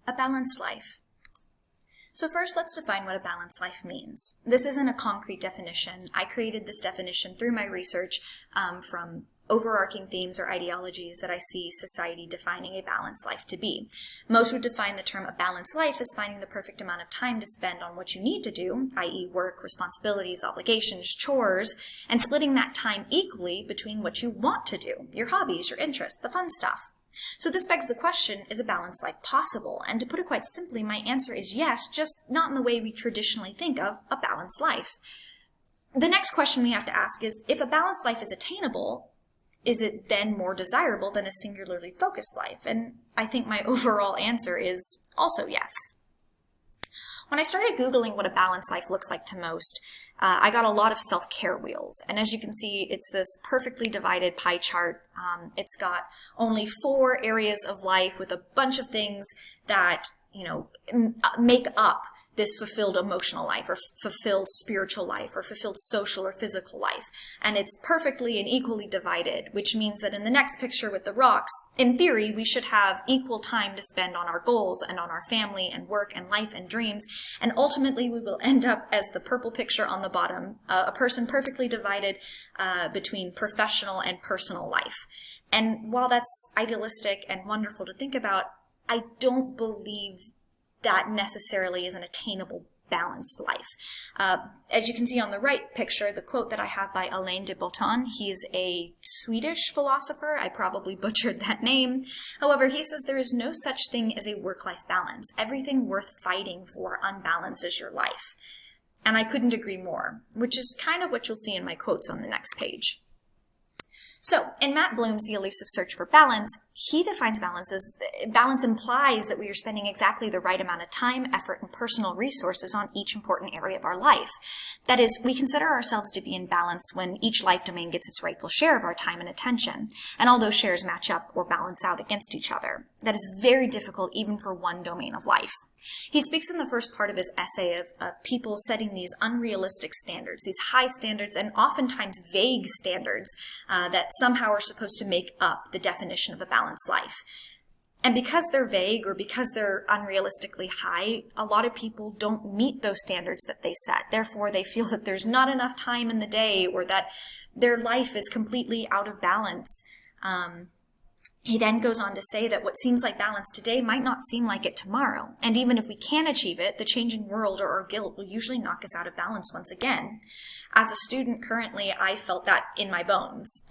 A balanced life. So first, let's define what a balanced life means. This isn't a concrete definition. I created this definition through my research from overarching themes or ideologies that I see society defining a balanced life to be. Most would define the term a balanced life as finding the perfect amount of time to spend on what you need to do, i.e. work, responsibilities, obligations, chores, and splitting that time equally between what you want to do, your hobbies, your interests, the fun stuff. So this begs the question, is a balanced life possible? And to put it quite simply, my answer is yes, just not in the way we traditionally think of a balanced life. The next question we have to ask is, if a balanced life is attainable, is it then more desirable than a singularly focused life? And I think my overall answer is also yes. When I started Googling what a balanced life looks like to most, I got a lot of self-care wheels. And as you can see, it's this perfectly divided pie chart. It's got only 4 areas of life with a bunch of things that, make up this fulfilled emotional life or fulfilled spiritual life or fulfilled social or physical life. And it's perfectly and equally divided, which means that in the next picture with the rocks, in theory, we should have equal time to spend on our goals and on our family and work and life and dreams. And ultimately, we will end up as the purple picture on the bottom, a person perfectly divided between professional and personal life. And while that's idealistic and wonderful to think about, I don't believe that necessarily is an attainable balanced life. As you can see on the right picture, the quote that I have by Alain de Botton, he's a Swedish philosopher. I probably butchered that name. However, he says there is no such thing as a work-life balance. Everything worth fighting for unbalances your life. And I couldn't agree more, which is kind of what you'll see in my quotes on the next page. So, in Matt Bloom's The Elusive Search for Balance, he defines balance as, balance implies that we are spending exactly the right amount of time, effort, and personal resources on each important area of our life. That is, we consider ourselves to be in balance when each life domain gets its rightful share of our time and attention, and all those shares match up or balance out against each other. That is very difficult even for one domain of life. He speaks in the first part of his essay of people setting these unrealistic standards, these high standards and oftentimes vague standards that somehow are supposed to make up the definition of a balanced life. And because they're vague or because they're unrealistically high, a lot of people don't meet those standards that they set. Therefore, they feel that there's not enough time in the day or that their life is completely out of balance. He then goes on to say that what seems like balance today might not seem like it tomorrow. And even if we can achieve it, the changing world or our guilt will usually knock us out of balance once again. As a student currently, I felt that in my bones.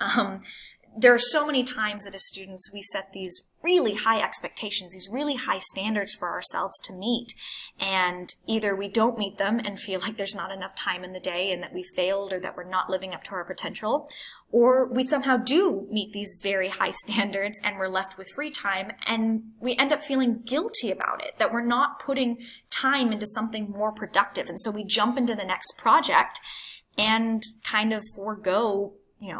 There are so many times that as students we set these really high expectations, these really high standards for ourselves to meet. And either we don't meet them and feel like there's not enough time in the day and that we failed or that we're not living up to our potential, or we somehow do meet these very high standards and we're left with free time and we end up feeling guilty about it, that we're not putting time into something more productive. And so we jump into the next project and kind of forego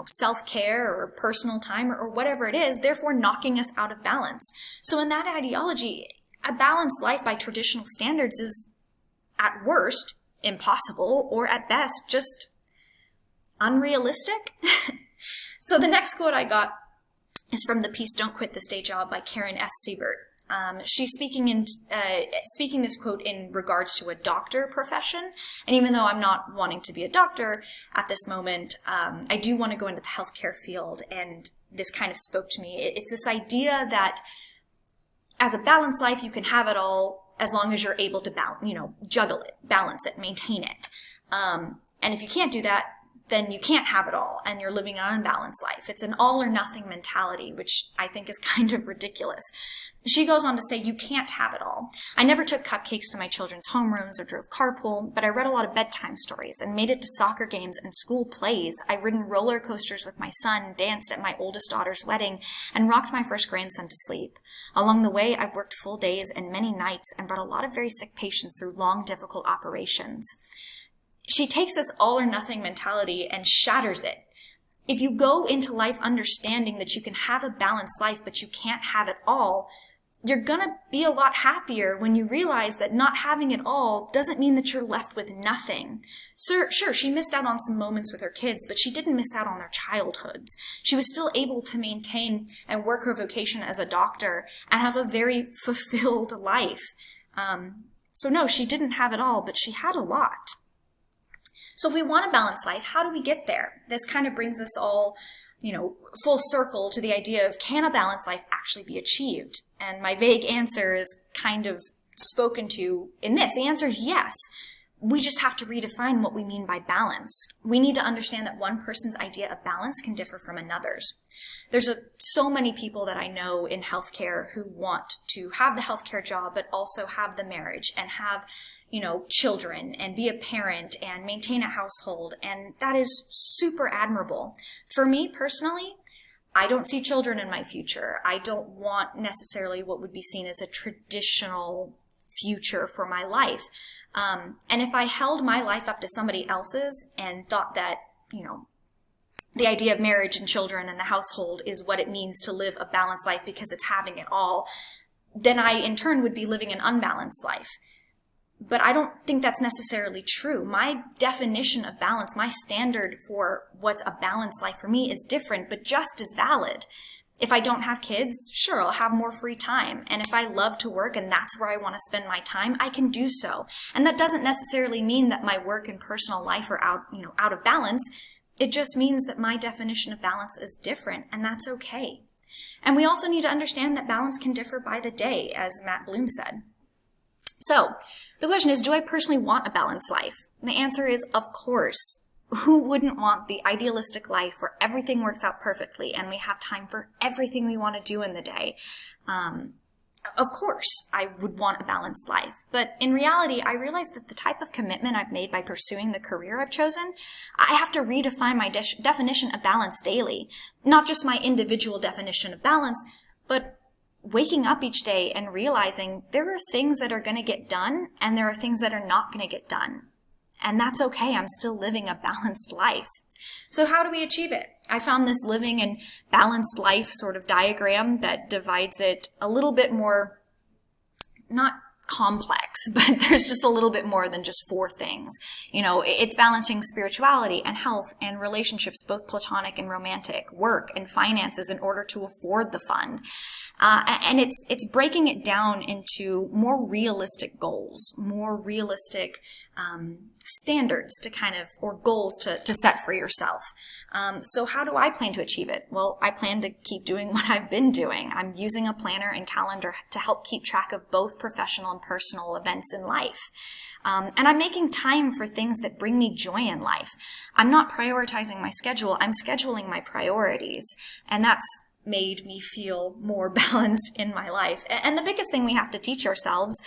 self-care or personal time or whatever it is, therefore knocking us out of balance. So in that ideology, a balanced life by traditional standards is at worst impossible or at best just unrealistic. So the next quote I got is from the piece Don't Quit This Day Job by Karen S. Siebert. She's speaking this quote in regards to a doctor profession. And even though I'm not wanting to be a doctor at this moment, I do want to go into the healthcare field. And this kind of spoke to me. It's this idea that as a balanced life, you can have it all as long as you're able to juggle it, balance it, maintain it. And if you can't do that, then you can't have it all, and you're living an unbalanced life. It's an all or nothing mentality, which I think is kind of ridiculous. She goes on to say, you can't have it all. I never took cupcakes to my children's homerooms or drove carpool, but I read a lot of bedtime stories and made it to soccer games and school plays. I've ridden roller coasters with my son, danced at my oldest daughter's wedding, and rocked my first grandson to sleep. Along the way, I've worked full days and many nights and brought a lot of very sick patients through long, difficult operations. She takes this all or nothing mentality and shatters it. If you go into life understanding that you can have a balanced life, but you can't have it all, you're gonna be a lot happier when you realize that not having it all doesn't mean that you're left with nothing. Sure, she missed out on some moments with her kids, but she didn't miss out on their childhoods. She was still able to maintain and work her vocation as a doctor and have a very fulfilled life. So no, she didn't have it all, but she had a lot. So if we want a balanced life, how do we get there? This kind of brings us all, full circle to the idea of, can a balanced life actually be achieved? And my vague answer is kind of spoken to in this. The answer is yes. We just have to redefine what we mean by balanced. We need to understand that one person's idea of balance can differ from another's. There's so many people that I know in healthcare who want to have the healthcare job, but also have the marriage and have, children and be a parent and maintain a household. And that is super admirable. For me personally, I don't see children in my future. I don't want necessarily what would be seen as a traditional future for my life. And if I held my life up to somebody else's and thought that, the idea of marriage and children and the household is what it means to live a balanced life because it's having it all, then I in turn would be living an unbalanced life. But I don't think that's necessarily true. My definition of balance, my standard for what's a balanced life for me is different, but just as valid. If I don't have kids, sure, I'll have more free time. And if I love to work and that's where I want to spend my time, I can do so. And that doesn't necessarily mean that my work and personal life are out of balance. It just means that my definition of balance is different, and that's okay. And we also need to understand that balance can differ by the day, as Matt Bloom said. So, the question is, do I personally want a balanced life? And the answer is, of course. Who wouldn't want the idealistic life where everything works out perfectly and we have time for everything we want to do in the day? Of course, I would want a balanced life. But in reality, I realized that the type of commitment I've made by pursuing the career I've chosen, I have to redefine my definition of balance daily. Not just my individual definition of balance, but waking up each day and realizing there are things that are going to get done and there are things that are not going to get done. And that's okay. I'm still living a balanced life. So how do we achieve it? I found this living and balanced life sort of diagram that divides it a little bit more, not complex, but there's just a little bit more than just 4 things. It's balancing spirituality and health and relationships, both platonic and romantic, work and finances in order to afford the fund. And it's breaking it down into more realistic goals, more realistic standards or goals to set for yourself. So how do I plan to achieve it? Well, I plan to keep doing what I've been doing. I'm using a planner and calendar to help keep track of both professional and personal events in life. And I'm making time for things that bring me joy in life. I'm not prioritizing my schedule. I'm scheduling my priorities. And that's made me feel more balanced in my life. And the biggest thing we have to teach ourselves,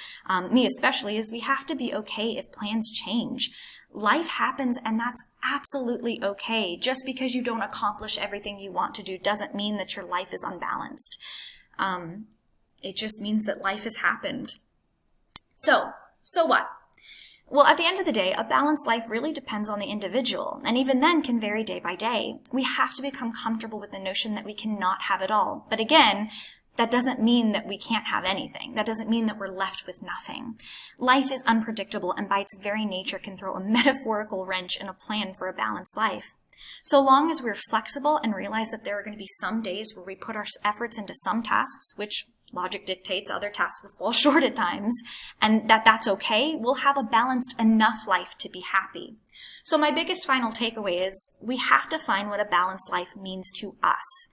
me especially, is we have to be okay if plans change. Life happens, and that's absolutely okay. Just because you don't accomplish everything you want to do doesn't mean that your life is unbalanced. It just means that life has happened. So what? Well, at the end of the day, a balanced life really depends on the individual, and even then can vary day by day. We have to become comfortable with the notion that we cannot have it all. But again, that doesn't mean that we can't have anything. That doesn't mean that we're left with nothing. Life is unpredictable, and by its very nature can throw a metaphorical wrench in a plan for a balanced life. So long as we're flexible and realize that there are going to be some days where we put our efforts into some tasks, which logic dictates other tasks will fall short at times, and that's okay, we'll have a balanced enough life to be happy. So my biggest final takeaway is we have to find what a balanced life means to us.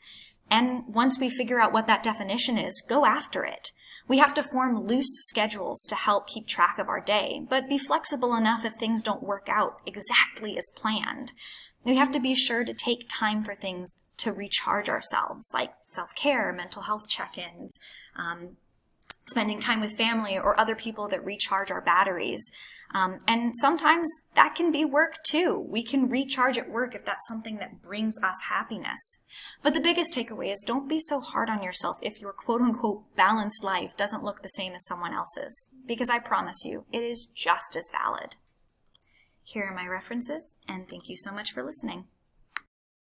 And once we figure out what that definition is, go after it. We have to form loose schedules to help keep track of our day, but be flexible enough if things don't work out exactly as planned. We have to be sure to take time for things to recharge ourselves, like self-care, mental health check-ins, spending time with family or other people that recharge our batteries. And sometimes that can be work too. We can recharge at work if that's something that brings us happiness. But the biggest takeaway is don't be so hard on yourself if your quote-unquote balanced life doesn't look the same as someone else's, because I promise you, it is just as valid. Here are my references, and thank you so much for listening.